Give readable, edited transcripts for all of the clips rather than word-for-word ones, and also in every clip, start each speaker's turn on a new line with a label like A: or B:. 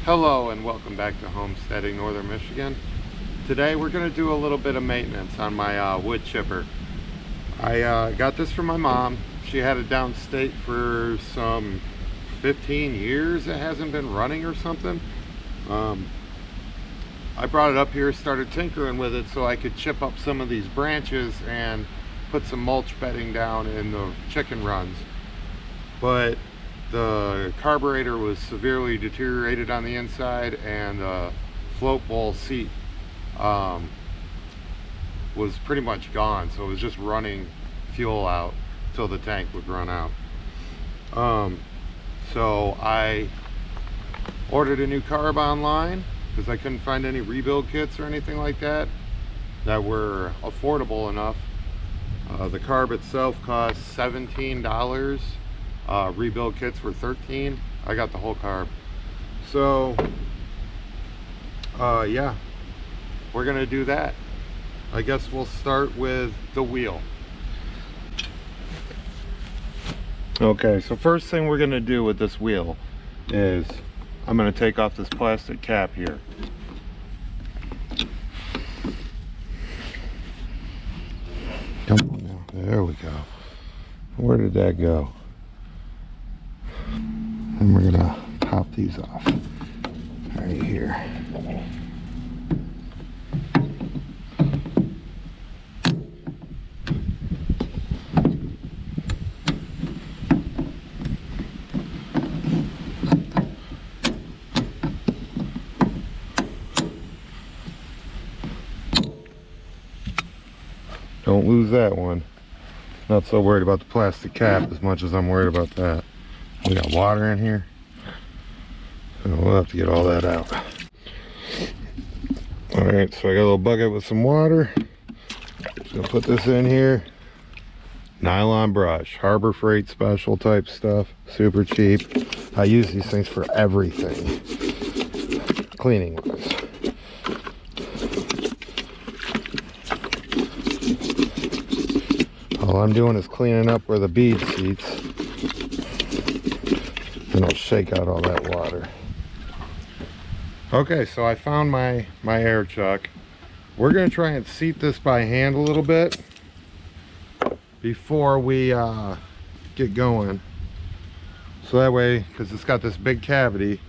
A: Hello and welcome back to Homesteading Northern Michigan. Today we're going to do a little bit of maintenance on my wood chipper. I got this from my mom. She had it downstate for some 15 years. It hasn't been running or something. I brought it up here, started tinkering with it so I could chip up some of these branches and put some mulch bedding down in the chicken runs. But the carburetor was severely deteriorated on the inside, and the float bowl seat was pretty much gone, so it was just running fuel out till the tank would run out. So I ordered a new carb online because I couldn't find any rebuild kits or anything like that were affordable enough. The carb itself cost $17. Rebuild kits were $13. I got the whole carb. So yeah, we're gonna do that. I guess we'll start with the wheel. Okay, so first thing we're gonna do with this wheel is I'm gonna take off this plastic cap here. Come on now, there we go. Where did that go? And we're gonna pop these off right here. Don't lose that one. Not so worried about the plastic cap as much as I'm worried about that. We got water in here, so we'll have to get all that out. All right, so I got a little bucket with some water. Just gonna put this in here. Nylon brush, Harbor Freight special type stuff, super cheap. I use these things for everything, cleaning wise. All I'm doing is cleaning up where the bead seats, and I'll shake out all that water. Okay, so I found my air chuck. We're gonna try and seat this by hand a little bit before we get going. So that way, because it's got this big cavity,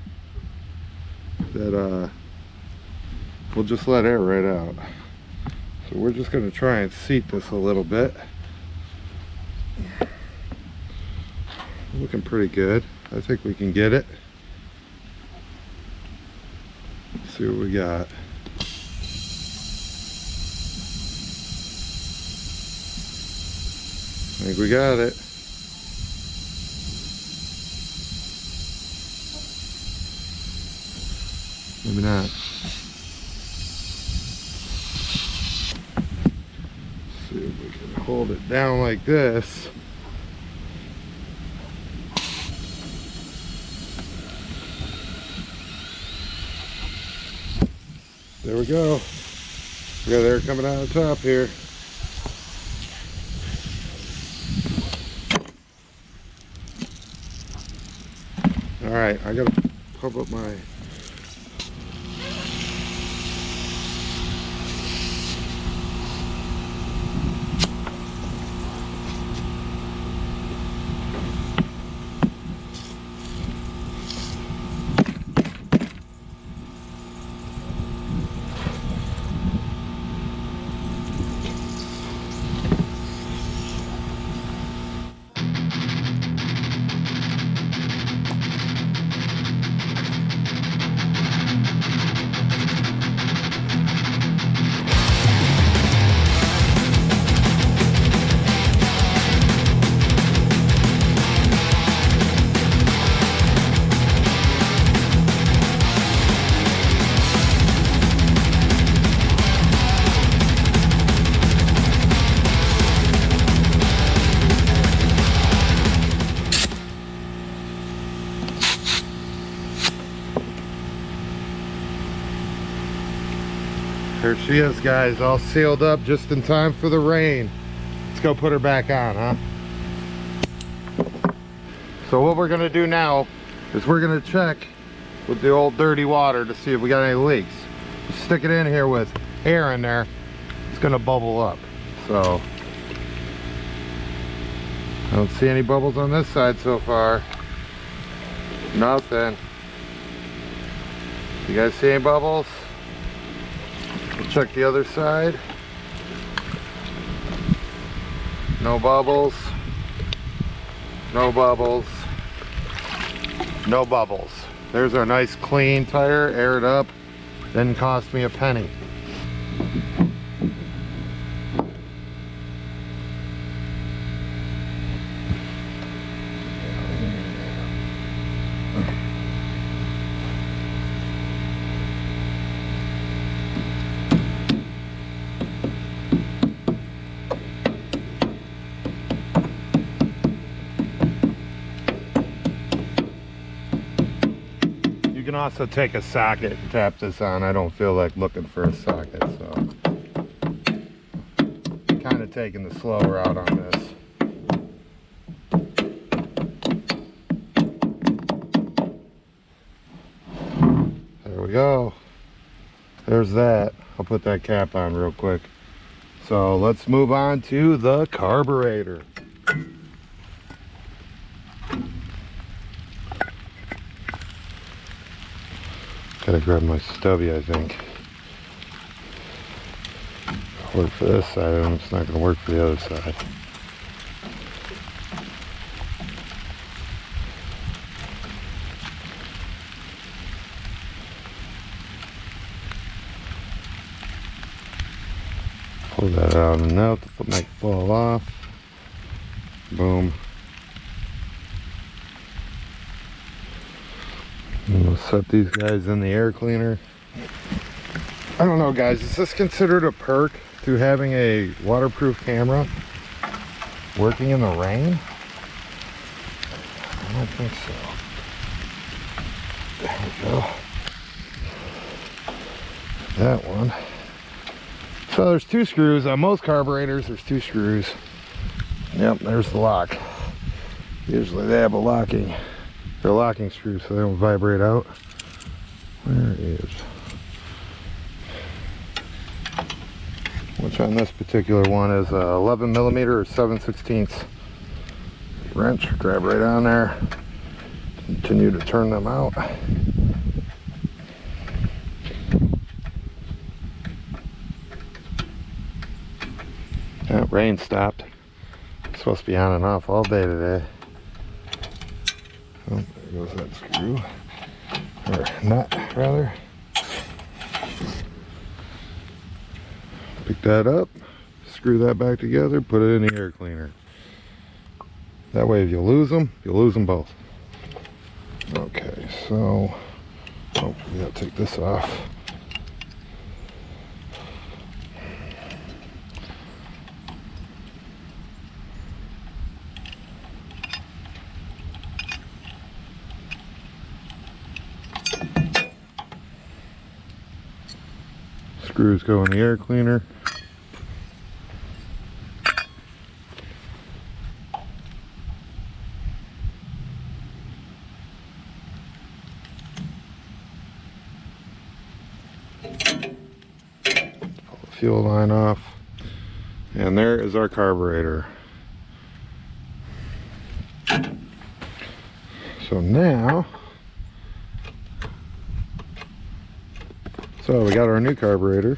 A: that we'll just let air right out. So we're just gonna try and seat this a little bit. Looking pretty good. I think we can get it. Let's see what we got. I think we got it. Maybe not. Let's see if we can hold it down like this. There we go. We got air coming out of the top here. All right, I gotta pump up my... There she is, guys, all sealed up just in time for the rain. Let's go put her back on, huh? So what we're gonna do now is we're gonna check with the old dirty water to see if we got any leaks. Just stick it in here with air in there, it's gonna bubble up. So I don't see any bubbles on this side so far. Nothing. You guys see any bubbles? We'll check the other side. No bubbles. No bubbles. No bubbles. There's our nice clean tire, aired up. Didn't cost me a penny. You can also take a socket and tap this on. I don't feel like looking for a socket, so kind of taking the slow route on this. There we go. There's that. I'll put that cap on real quick. So let's move on to the carburetor. Gotta grab my stubby, I think. Work for this side of them, it's not gonna work for the other side. Pull that out enough to make it fall off. Boom. And we'll set these guys in the air cleaner. I don't know, guys, is this considered a perk to having a waterproof camera working in the rain? I don't think so. There we go. That one. So there's 2 screws. On most carburetors, there's 2 screws. Yep, there's the lock. Usually they have a locking. They're locking screws so they don't vibrate out. Where is? Which on this particular one is a 11 millimeter or 7/16 wrench. Grab right on there. Continue to turn them out. That rain stopped. It's supposed to be on and off all day today. Oh, there goes that screw. Or nut, rather. Pick that up, screw that back together, put it in the air cleaner. That way if you lose them both. Okay, so, oh, we gotta take this off. Screws go in the air cleaner. Pull the fuel line off. And there is our carburetor. So now, so we got our new carburetor.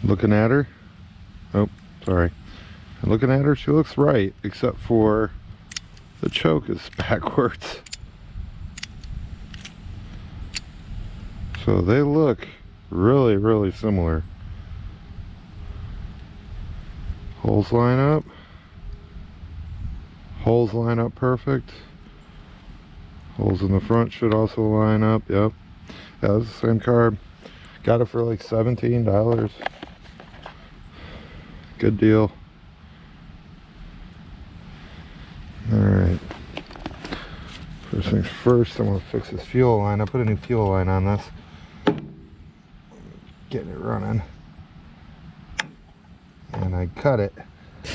A: Looking at her. Oh, sorry. Looking at her, she looks right, except for the choke is backwards. So they look really, really similar. Holes line up. Holes line up perfect. Holes in the front should also line up. Yep. Yeah, it's the same carb. Got it for like $17. Good deal. Alright. First things first, I'm going to fix this fuel line. I put a new fuel line on this. Getting it running. And I cut it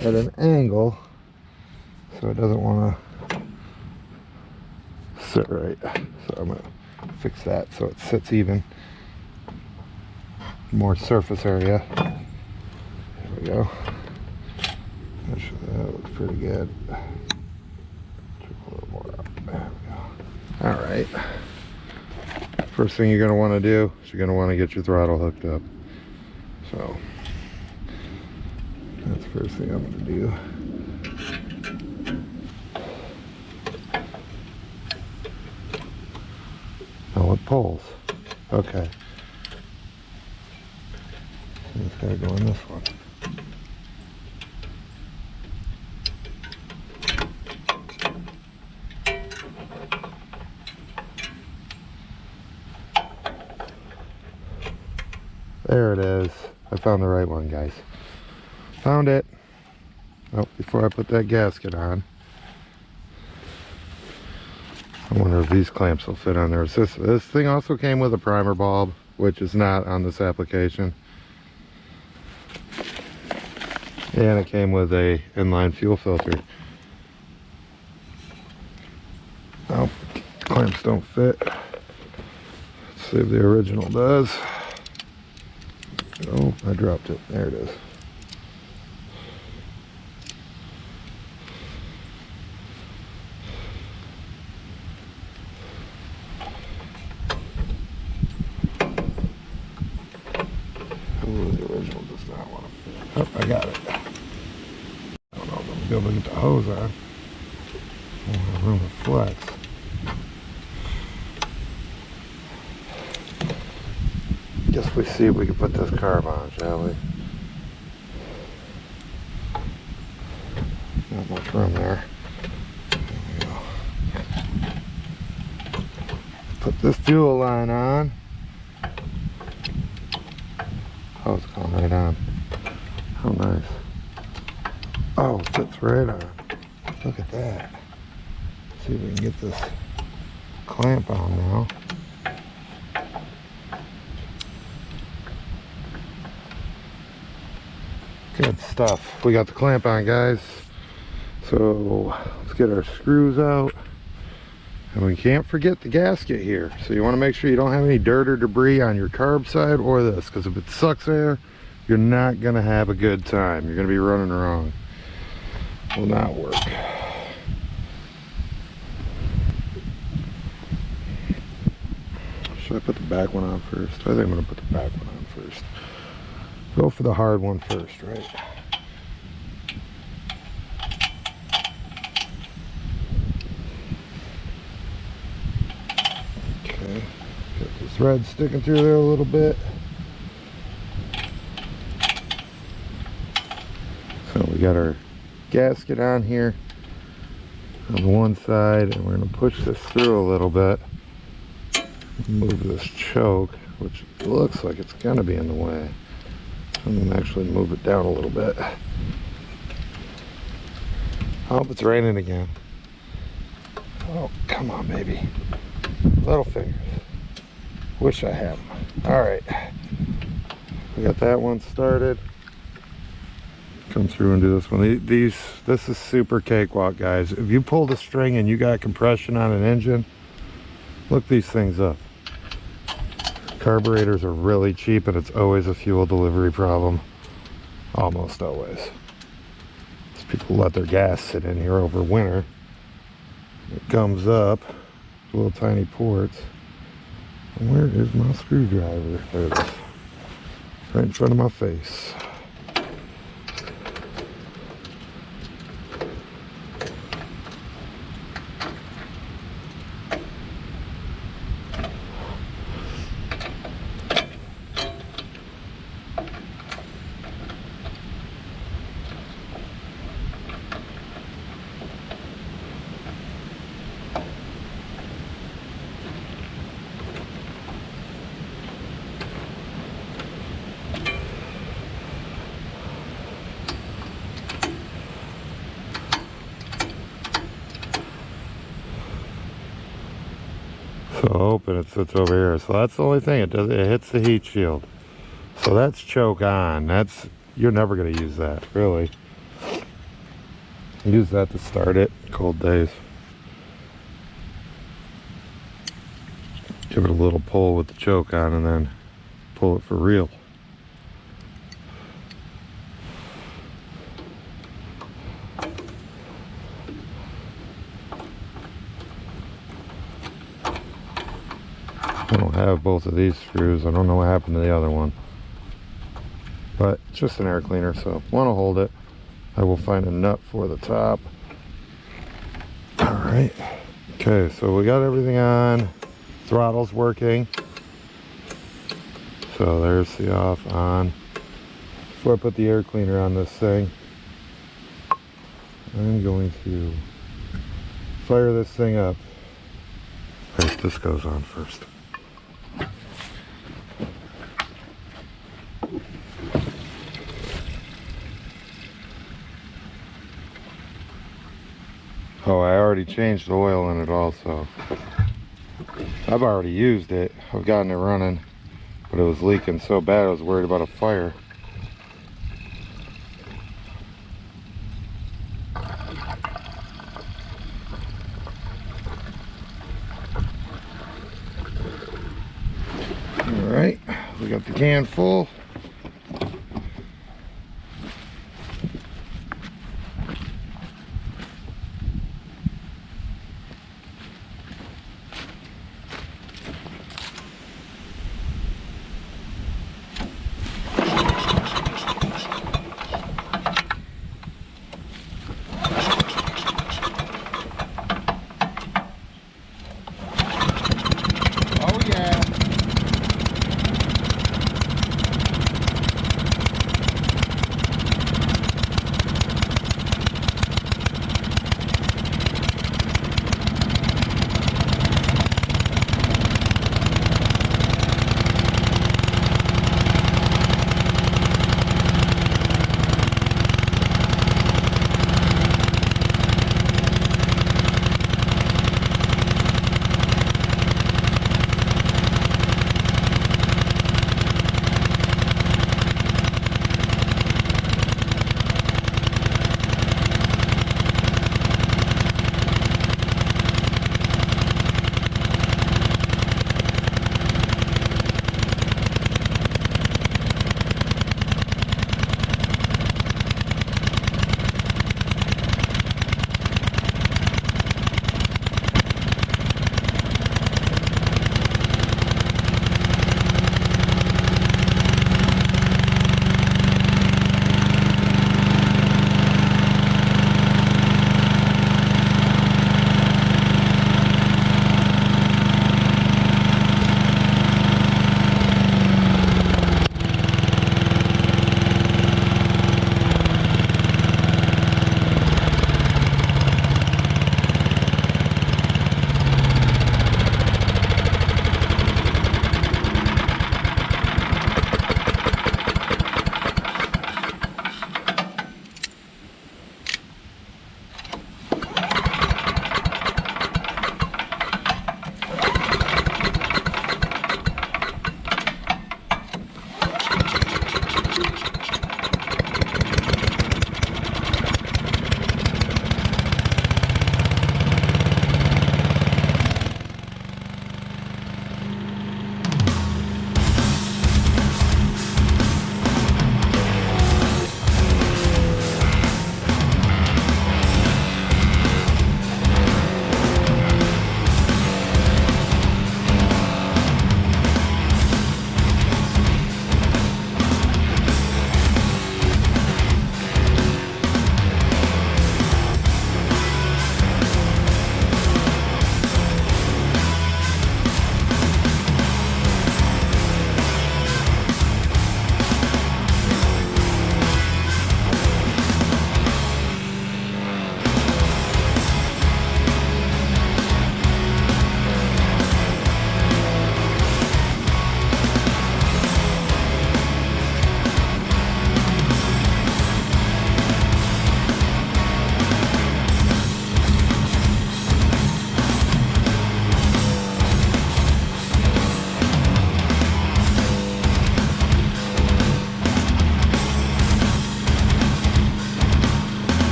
A: at an angle so so it doesn't want to sit right. So I'm going to fix that so it sits even. More surface area. There we go. Actually, that looks pretty good. Took a little more out. There we go. All right. First thing you're going to want to do is you're going to want to get your throttle hooked up. So that's the first thing I'm going to do. Oh, it pulls. Okay. It's got to go in this one. There it is. I found the right one, guys. Found it. Oh, before I put that gasket on, I wonder if these clamps will fit on there. This thing also came with a primer bulb, which is not on this application. And it came with a inline fuel filter. Oh, clamps don't fit. Let's see if the original does. Oh, I dropped it. There it is. Oh, the original does not want to fit. Oh, I got it. I don't know if I'm going to be able to get the hose on. I don't have room to flex. Guess we see if we can put this carb on, shall we? Not much room there. There we go. Put this fuel line on. Oh, it's going right on. How nice. Oh, it fits right on. Look at that. See if we can get this clamp on now. Good stuff. We got the clamp on, guys. So let's get our screws out. And we can't forget the gasket here. So you want to make sure you don't have any dirt or debris on your carb side or this, because if it sucks air, you're not going to have a good time. You're going to be running wrong. Will not work. Should I put the back one on first? I think I'm going to put the back one on first. Go for the hard one first, right? Okay, got the thread sticking through there a little bit. So we got our gasket on here on one side, and we're going to push this through a little bit. Move this choke, which looks like it's going to be in the way. I'm going to actually move it down a little bit. Oh, it's raining again. Oh, come on, baby. Little fingers. Wish I had them. All right. We got that one started. Come through and do this one. This is super cakewalk, guys. If you pull the string and you got compression on an engine, look these things up. Carburetors are really cheap, and it's always a fuel delivery problem. Almost always. People let their gas sit in here over winter. It comes up, little tiny ports. And where is my screwdriver? There it is. Right in front of my face. So open, it sits over here. So that's the only thing. It hits the heat shield. So that's choke on. You're never going to use that, really. Use that to start it, cold days. Give it a little pull with the choke on and then pull it for real. I don't have both of these screws. I don't know what happened to the other one. But it's just an air cleaner, so want to hold it. I will find a nut for the top. Alright. Okay, so we got everything on. Throttle's working. So there's the off, on. Before I put the air cleaner on this thing, I'm going to fire this thing up. First, this goes on first. Oh, I already changed the oil in it also. I've already used it. I've gotten it running, but it was leaking so bad I was worried about a fire. Alright, we got the can full.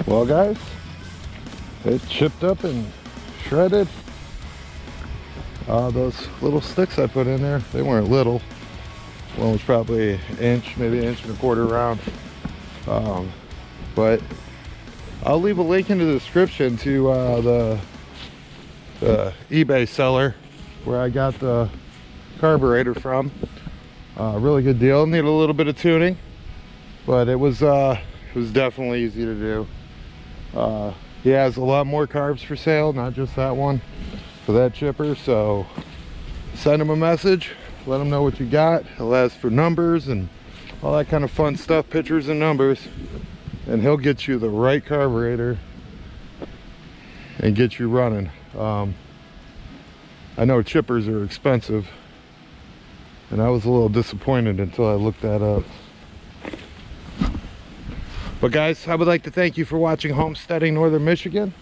A: Well guys, it chipped up and shredded. Those little sticks I put in there, they weren't little. One was probably an inch, maybe an inch and a quarter round. But I'll leave a link in the description to the eBay seller where I got the carburetor from. Really good deal. Needed a little bit of tuning, but it was definitely easy to do. He has a lot more carbs for sale, not just that one, for that chipper. So send him a message, let him know what you got. He'll ask for numbers and all that kind of fun stuff, pictures and numbers, and he'll get you the right carburetor and get you running. I know chippers are expensive, and I was a little disappointed until I looked that up. But guys, I would like to thank you for watching Homesteading Northern Michigan.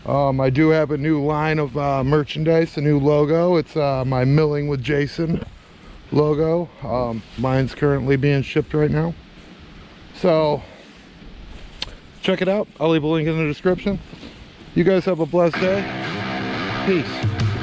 A: I do have a new line of merchandise, a new logo. It's my Milling with Jason logo. Mine's currently being shipped right now. So check it out. I'll leave a link in the description. You guys have a blessed day. Peace.